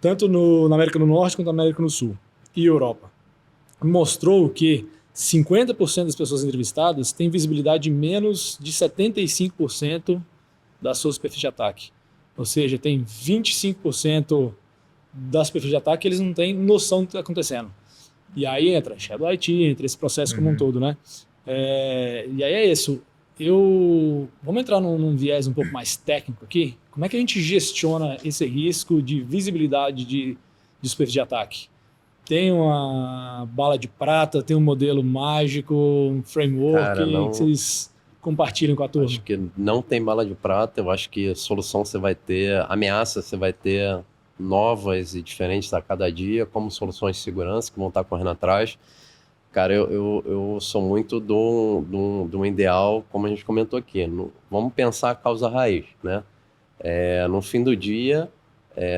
B: tanto na América do Norte quanto na América do Sul e Europa. Mostrou que 50% das pessoas entrevistadas têm visibilidade de menos de 75% da sua superfície de ataque. Ou seja, tem 25% da superfície de ataque que eles não têm noção do que está acontecendo. E aí entra Shadow IT, entra esse processo como um todo, né? E aí é isso. Vamos entrar num viés um pouco mais técnico aqui. Como é que a gente gestiona esse risco de visibilidade de superfície de ataque? Tem uma bala de prata, tem um modelo mágico, um framework.
C: Cara, não.
B: Que vocês compartilham com a turma?
C: Acho que não tem bala de prata. Eu acho que solução você vai ter, ameaça você vai ter novas e diferentes a cada dia, como soluções de segurança que vão estar correndo atrás. Cara, eu sou muito do ideal, como a gente comentou aqui. Vamos pensar a causa raiz, né? No fim do dia,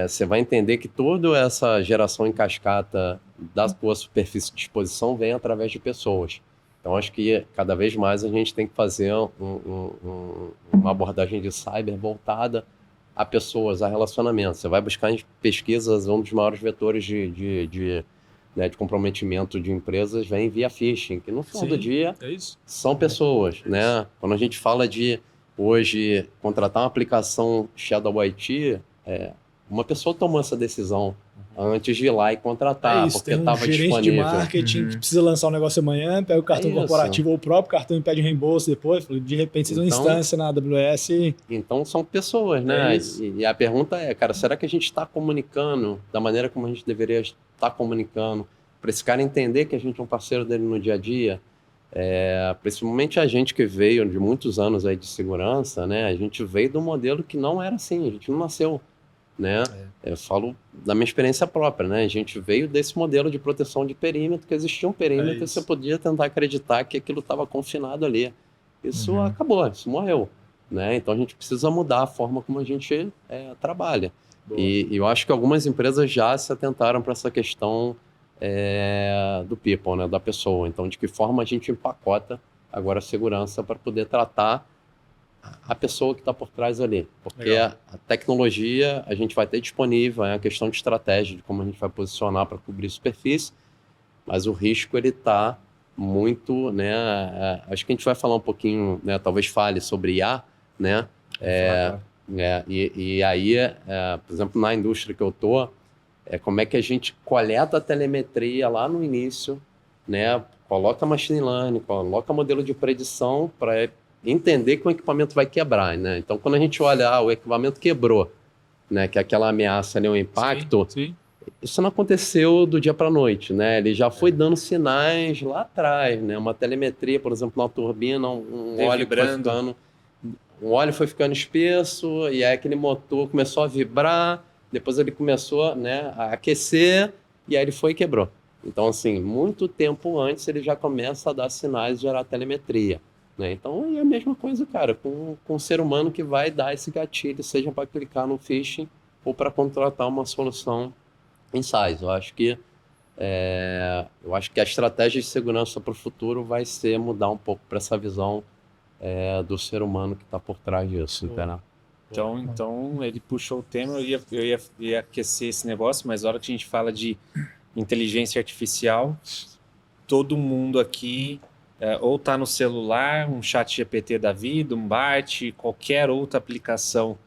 C: você vai entender que toda essa geração em cascata da sua superfície de exposição vem através de pessoas. Então, acho que cada vez mais a gente tem que fazer uma abordagem de cyber voltada a pessoas, a relacionamentos. Você vai buscar em pesquisas, um dos maiores vetores de comprometimento de empresas vem via phishing, que no final do dia são pessoas, né? Quando a gente fala de, hoje, contratar uma aplicação Shadow IT, uma pessoa tomou essa decisão antes de ir lá e contratar, porque estava disponível.
B: Tem um gerente de marketing que precisa lançar um negócio amanhã, pega o cartão corporativo ou o próprio cartão e pede reembolso depois, de repente vocês uma instância na AWS.
C: Então são pessoas, né? E a pergunta é, cara, será que a gente está comunicando da maneira como a gente deveria estar comunicando, para esse cara entender que a gente é um parceiro dele no dia a dia? Principalmente a gente que veio de muitos anos aí de segurança, né? A gente veio de um modelo que não era assim, a gente não nasceu, né? Eu falo da minha experiência própria, né? A gente veio desse modelo de proteção de perímetro, que existia um perímetro e você podia tentar acreditar que aquilo estava confinado ali. Isso acabou, isso morreu, né? Então a gente precisa mudar a forma como a gente trabalha. E eu acho que algumas empresas já se atentaram para essa questão do people, né? Da pessoa. Então, de que forma a gente empacota agora a segurança para poder tratar a pessoa que está por trás ali. Porque a tecnologia a gente vai ter disponível, é uma questão de estratégia, de como a gente vai posicionar para cobrir superfície, mas o risco ele está muito, né? Acho que a gente vai falar um pouquinho, né? Talvez fale sobre IA, né? E aí, por exemplo, na indústria que eu estou, como é que a gente coleta a telemetria lá no início, né? Coloca machine learning, coloca modelo de predição para entender que o equipamento vai quebrar, né? Então, quando a gente olha, o equipamento quebrou, né? Que é aquela ameaça ali, um impacto, isso não aconteceu do dia para a noite, né? Ele já foi dando sinais lá atrás, né? Uma telemetria, por exemplo, na turbina, um óleo foi ficando espesso, e aí aquele motor começou a vibrar, depois ele começou, né, a aquecer, e aí ele foi e quebrou. Então, assim, muito tempo antes ele já começa a dar sinais de gerar telemetria, né? Então, é a mesma coisa, cara, com o ser humano que vai dar esse gatilho, seja para clicar no phishing ou para contratar uma solução em SaaS. Eu acho que a estratégia de segurança para o futuro vai ser mudar um pouco para essa visão do ser humano que está por trás disso, entendeu?
D: Então ele puxou o tema, eu ia aquecer esse negócio, mas na hora que a gente fala de inteligência artificial, todo mundo aqui ou está no celular, um chat GPT da vida, um Bart, qualquer outra aplicação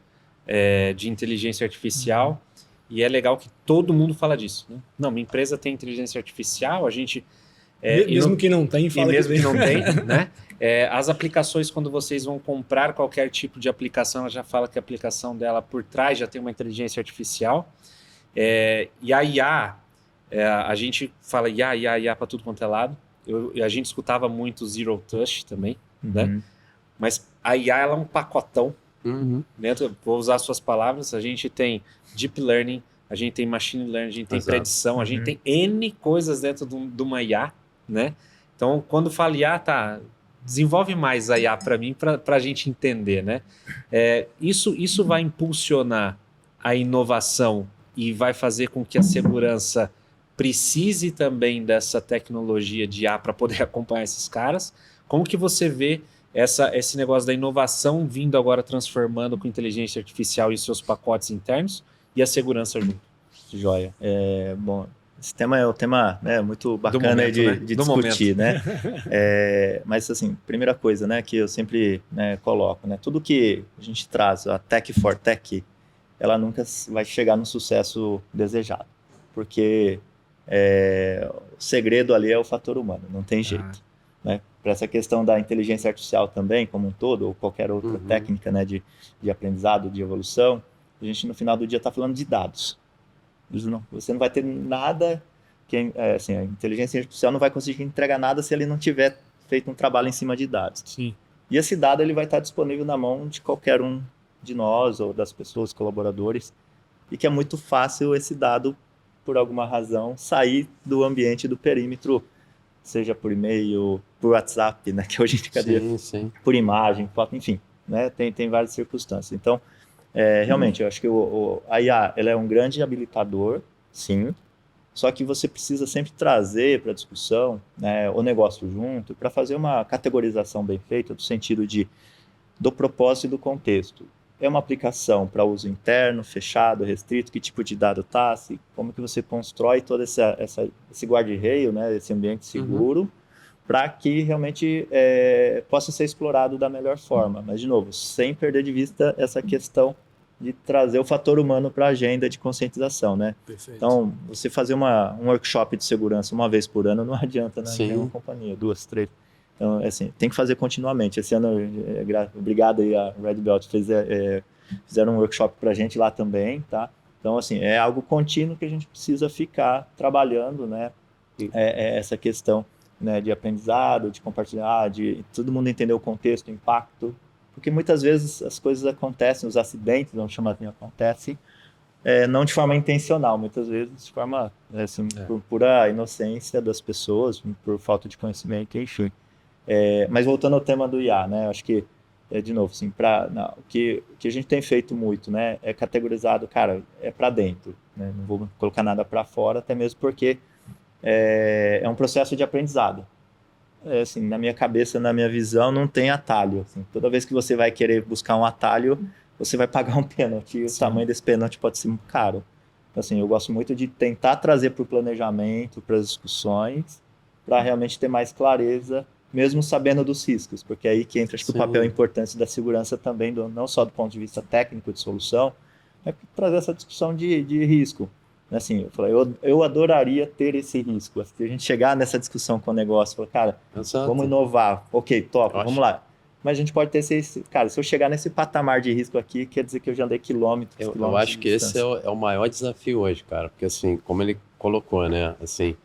D: de inteligência artificial, e é legal que todo mundo fala disso, né? Não, minha empresa tem inteligência artificial, a gente...
B: mesmo que não tem, fala
D: mesmo que não tem, né? As aplicações, quando vocês vão comprar qualquer tipo de aplicação, ela já fala que a aplicação dela por trás já tem uma inteligência artificial. E a IA, a gente fala IA para tudo quanto é lado. A gente escutava muito Zero Touch também, né? Mas a IA ela é um pacotão. Dentro, vou usar suas palavras, a gente tem Deep Learning, a gente tem Machine Learning, a gente tem predição, a gente tem N coisas dentro de uma IA, né? Então, quando fala IA, desenvolve mais a IA para mim, para a gente entender, né? Isso vai impulsionar a inovação e vai fazer com que a segurança precise também dessa tecnologia de IA para poder acompanhar esses caras. Como que você vê esse negócio da inovação vindo agora transformando com inteligência artificial e seus pacotes internos e a segurança junto?
A: Joia. Bom, Esse tema é um tema, né, muito bacana
D: momento,
A: de,
D: né?
A: de
D: Do
A: discutir, né? Mas, assim, primeira coisa, né, que eu sempre, né, coloco, né, tudo que a gente traz, a Tech for Tech, ela nunca vai chegar no sucesso desejado, porque o segredo ali é o fator humano, não tem jeito, né? Para essa questão da inteligência artificial também, como um todo, ou qualquer outra técnica, né, de aprendizado, de evolução, a gente no final do dia está falando de dados. Você não vai ter nada que, assim, a inteligência artificial não vai conseguir entregar nada se ele não tiver feito um trabalho em cima de dados.
B: Sim.
A: E esse dado ele vai estar disponível na mão de qualquer um de nós ou das pessoas, colaboradores, e que é muito fácil esse dado, por alguma razão, sair do ambiente, do perímetro, seja por e-mail, por WhatsApp, né, que hoje em dia,
C: Sim.
A: por imagem, foto, enfim, né, tem várias circunstâncias. Então, realmente, eu acho que a IA ela é um grande habilitador, sim, só que você precisa sempre trazer para a discussão, né, o negócio junto, para fazer uma categorização bem feita, no sentido do propósito e do contexto. É uma aplicação para uso interno, fechado, restrito, que tipo de dado está, como que você constrói todo esse guarda-reio, né, esse ambiente seguro, para que realmente possa ser explorado da melhor forma. Mas, de novo, sem perder de vista essa questão de trazer o fator humano para a agenda de conscientização, né?
B: Perfeito.
A: Então, você fazer um workshop de segurança uma vez por ano não adianta, né? Tem uma companhia, 2, 3. Então, assim, tem que fazer continuamente. Esse ano, obrigado aí a Red Belt, fizeram um workshop para a gente lá também, tá? Então, assim, é algo contínuo que a gente precisa ficar trabalhando, né? Essa questão, né, de aprendizado, de compartilhar, de todo mundo entender o contexto, o impacto, porque muitas vezes as coisas acontecem, os acidentes, vamos chamar assim, acontecem, não de forma intencional, muitas vezes de forma, assim, por pura inocência das pessoas, por falta de conhecimento, enfim. Mas voltando ao tema do IA, né, acho que, de novo, assim, o que a gente tem feito muito, né, é categorizado, cara, para dentro, né, não vou colocar nada para fora, até mesmo porque é um processo de aprendizado. Assim, na minha cabeça, na minha visão, não tem atalho. Assim, toda vez que você vai querer buscar um atalho, você vai pagar um pênalti. E o tamanho desse pênalti pode ser muito caro. Então, assim, eu gosto muito de tentar trazer para o planejamento, para as discussões, para realmente ter mais clareza, mesmo sabendo dos riscos. Porque é aí que entra, acho que o papel importante da segurança também, não só do ponto de vista técnico de solução, é trazer essa discussão de risco. Assim, eu adoraria ter esse risco. Se a gente chegar nessa discussão com o negócio, falar, cara, vamos inovar, ok, top, vamos lá. Mas a gente pode ter esse, cara, se eu chegar nesse patamar de risco aqui, quer dizer que eu já andei quilômetros.
C: Eu acho que esse é o maior desafio hoje, cara, porque assim, como ele colocou, né, assim,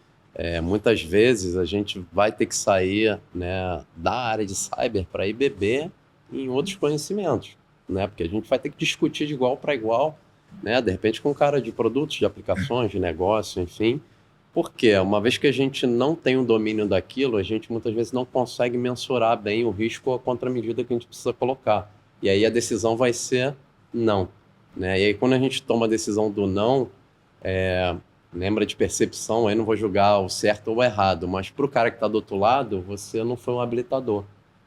C: muitas vezes a gente vai ter que sair, né, da área de cyber para ir beber em outros conhecimentos, né, porque a gente vai ter que discutir de igual para igual, né? De repente com cara de produtos, de aplicações, de negócio, enfim. Porque uma vez que a gente não tem um domínio daquilo, a gente muitas vezes não consegue mensurar bem o risco ou a contramedida que a gente precisa colocar. E aí a decisão vai ser não, né? E aí quando a gente toma a decisão do não, lembra de percepção, aí não vou julgar o certo ou o errado, mas para o cara que está do outro lado, você não foi um habilitador.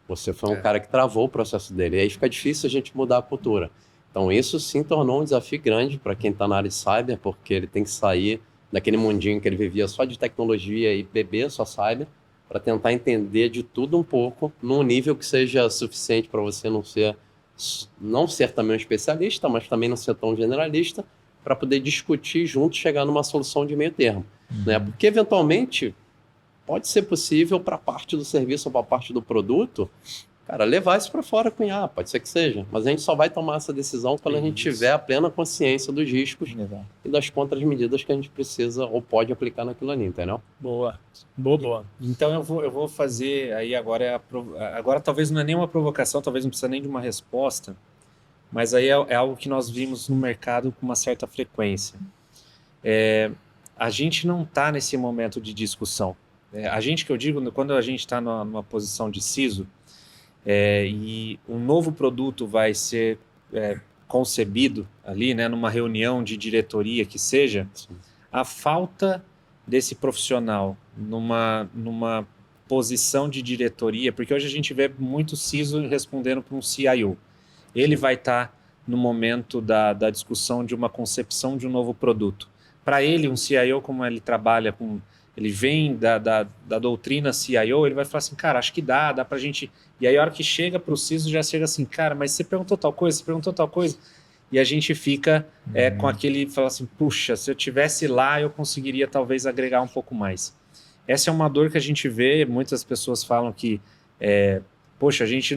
C: Você foi um cara que travou o processo dele. E aí fica difícil a gente mudar a cultura. Então, isso sim tornou um desafio grande para quem está na área de cyber, porque ele tem que sair daquele mundinho que ele vivia só de tecnologia e beber só cyber, para tentar entender de tudo um pouco, num nível que seja suficiente para você não ser também um especialista, mas também não ser tão generalista, para poder discutir junto e chegar numa solução de meio termo. Né? Porque, eventualmente, pode ser possível para parte do serviço ou para parte do produto, cara, levar isso para fora com IA, pode ser que seja. Mas a gente só vai tomar essa decisão quando a gente tiver a plena consciência dos riscos e das contramedidas que a gente precisa ou pode aplicar naquilo ali, entendeu?
B: Boa.
D: Então eu vou fazer aí agora, agora talvez não é nem uma provocação, talvez não precisa nem de uma resposta, mas aí é algo que nós vimos no mercado com uma certa frequência. A gente não está nesse momento de discussão. A gente, que eu digo, quando a gente está numa posição de CISO, e um novo produto vai ser concebido ali, né, numa reunião de diretoria que seja, a falta desse profissional numa posição de diretoria, porque hoje a gente vê muito CISO respondendo para um CIO. Ele vai estar no momento da discussão de uma concepção de um novo produto. para ele, um CIO, como ele trabalha com... Ele vem da doutrina CIO, ele vai falar assim, cara, acho que dá pra gente... E aí a hora que chega pro CISO, já chega assim, cara, mas você perguntou tal coisa, e a gente fica com aquele, fala assim, puxa, se eu tivesse lá, eu conseguiria talvez agregar um pouco mais. Essa é uma dor que a gente vê, muitas pessoas falam que, poxa, a gente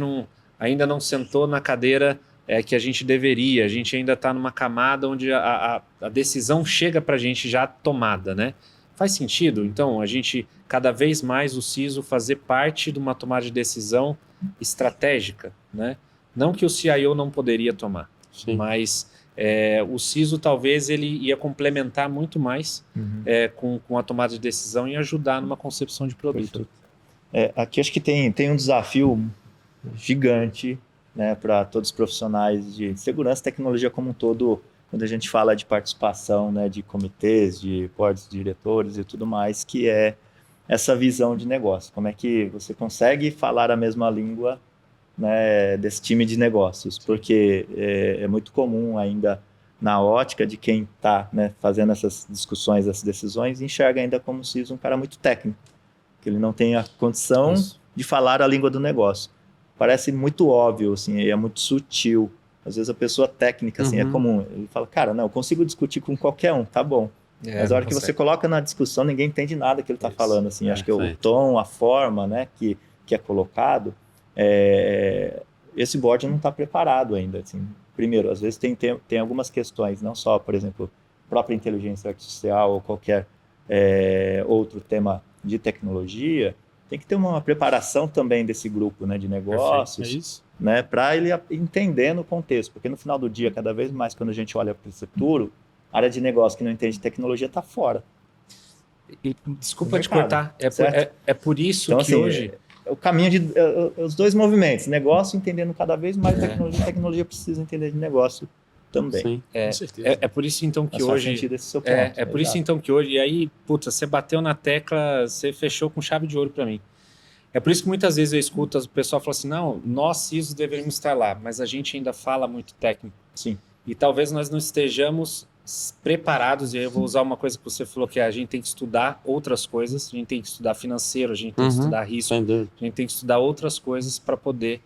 D: ainda não sentou na cadeira que a gente deveria, a gente ainda está numa camada onde a decisão chega para a gente já tomada, né? Faz sentido? Então, a gente, cada vez mais, o CISO fazer parte de uma tomada de decisão estratégica, né? Não que o CIO não poderia tomar,
C: Sim.
D: mas o CISO talvez ele ia complementar muito mais com a tomada de decisão e ajudar numa concepção de produto.
A: Aqui acho que tem um desafio gigante, né, para todos os profissionais de segurança e tecnologia como um todo, quando a gente fala de participação, né, de comitês, de boards de diretores e tudo mais, que é essa visão de negócio. Como é que você consegue falar a mesma língua, né, desse time de negócios? Porque é muito comum ainda, na ótica de quem está, né, fazendo essas discussões, essas decisões, enxerga ainda como se um cara muito técnico, que ele não tem a condição de falar a língua do negócio. Parece muito óbvio, assim, e é muito sutil. Às vezes a pessoa técnica, assim, é comum. Ele fala, cara, não, eu consigo discutir com qualquer um, tá bom. Mas a hora que você coloca na discussão, ninguém entende nada que ele está falando, assim. Acho que o tom, a forma, né, que é colocado, esse board não está preparado ainda, assim. Primeiro, às vezes tem algumas questões, não só, por exemplo, própria inteligência artificial ou qualquer outro tema de tecnologia, tem que ter uma preparação também desse grupo, né, de negócios, né, para ele entender no contexto, porque no final do dia, cada vez mais, quando a gente olha para o futuro, a área de negócio que não entende tecnologia está fora.
D: Desculpa te cortar, é por isso
A: então,
D: que
A: assim,
D: hoje...
A: o caminho os dois movimentos, negócio entendendo cada vez mais tecnologia precisa entender de negócio também.
C: Sim.
B: Com certeza.
D: É por isso então que
A: Faz
D: hoje...
A: sentido esse seu ponto,
D: por isso então que hoje... E aí, puta, você bateu na tecla, você fechou com chave de ouro para mim. É por isso que muitas vezes eu escuto o pessoal falar assim, não, nós CISOs deveríamos estar lá, mas a gente ainda fala muito técnico.
A: Sim.
D: E talvez nós não estejamos preparados, e aí eu vou usar uma coisa que você falou, que a gente tem que estudar outras coisas, a gente tem que estudar financeiro, a gente tem que estudar risco, a gente tem que estudar outras coisas para poder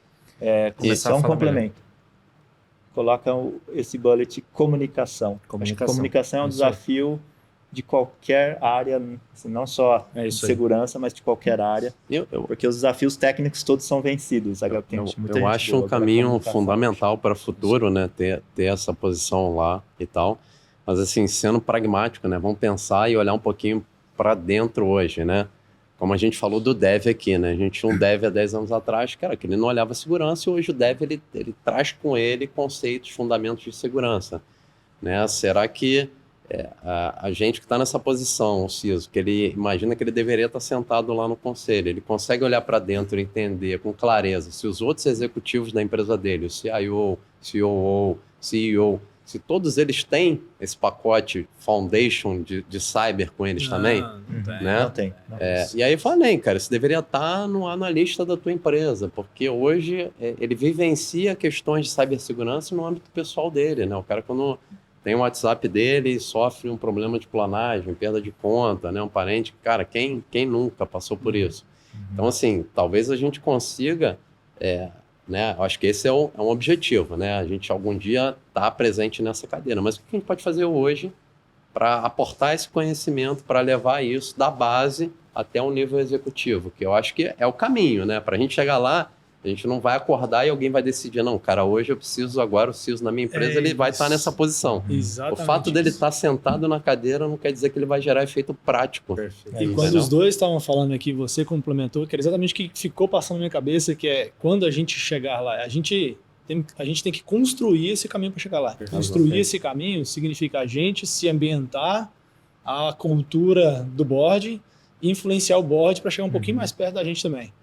D: começar a falar
A: complemento. Coloca esse bullet comunicação. Comunicação é um desafio de qualquer área, assim, não só de segurança, mas de qualquer área, porque os desafios técnicos todos são vencidos.
C: Eu acho um caminho fundamental para o futuro, né, ter essa posição lá e tal, mas assim, sendo pragmático, né, vamos pensar e olhar um pouquinho para dentro hoje, né? Como a gente falou do dev aqui, né? A gente tinha um dev há 10 anos atrás, cara, que ele não olhava segurança, e hoje o dev ele traz com ele conceitos, fundamentos de segurança, né? Será que a gente que está nessa posição, o CISO, que ele imagina que ele deveria estar sentado lá no conselho, ele consegue olhar para dentro e entender com clareza se os outros executivos da empresa dele, o CIO, COO, CEO, se todos eles têm esse pacote foundation de cyber com eles também, né?
A: Não tem.
C: E aí eu falei, cara, isso deveria estar no analista da tua empresa, porque hoje ele vivencia questões de cibersegurança no âmbito pessoal dele, né? O cara, quando tem o WhatsApp dele, sofre um problema de planagem, perda de conta, né? Um parente, cara, quem nunca passou por isso? Então, assim, talvez a gente consiga... né? Acho que esse é um objetivo, né? A gente algum dia está presente nessa cadeira. Mas o que a gente pode fazer hoje para aportar esse conhecimento, para levar isso da base até o nível executivo? Que eu acho que é o caminho, né? Para a gente chegar lá, a gente não vai acordar e alguém vai decidir, não, cara, hoje eu preciso agora, o CISO na minha empresa, ele vai estar nessa posição.
B: Exatamente.
C: O fato dele estar sentado na cadeira não quer dizer que ele vai gerar efeito prático.
B: Perfeito. E quando os dois estavam falando aqui, você complementou, que era exatamente o que ficou passando na minha cabeça, que é quando a gente chegar lá, a gente tem que construir esse caminho para chegar lá.
C: Perfeito.
B: Construir esse caminho significa a gente se ambientar à cultura do board e influenciar o board para chegar um pouquinho mais perto da gente também.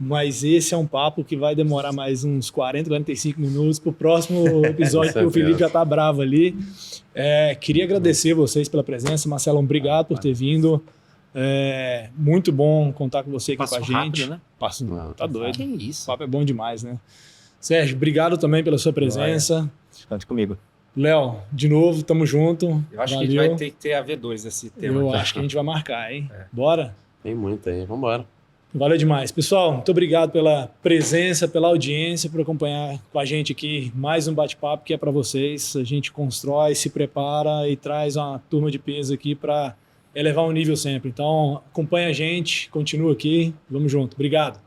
B: Mas esse é um papo que vai demorar mais uns 40, 45 minutos para o próximo episódio, porque o Felipe já está bravo ali. Queria agradecer vocês pela presença. Marcelão, obrigado por ter vindo. Muito bom contar com você aqui com a gente.
D: Rápido, né?
B: Tá doido.
D: Que isso?
B: O papo é bom demais, né? Sérgio, obrigado também pela sua presença.
A: Conte comigo.
B: Léo, de novo, tamo junto.
D: Eu acho que a
B: Valeu.
D: gente vai ter que ter a V2 desse tema.
B: Eu
D: aqui.
B: acho que a gente vai marcar, hein? Bora?
C: Tem muito aí, vambora.
B: Valeu demais. Pessoal, muito obrigado pela presença, pela audiência, por acompanhar com a gente aqui mais um bate-papo que é para vocês. A gente constrói, se prepara e traz uma turma de peso aqui para elevar o nível sempre. Então, acompanha a gente, continua aqui, vamos junto. Obrigado.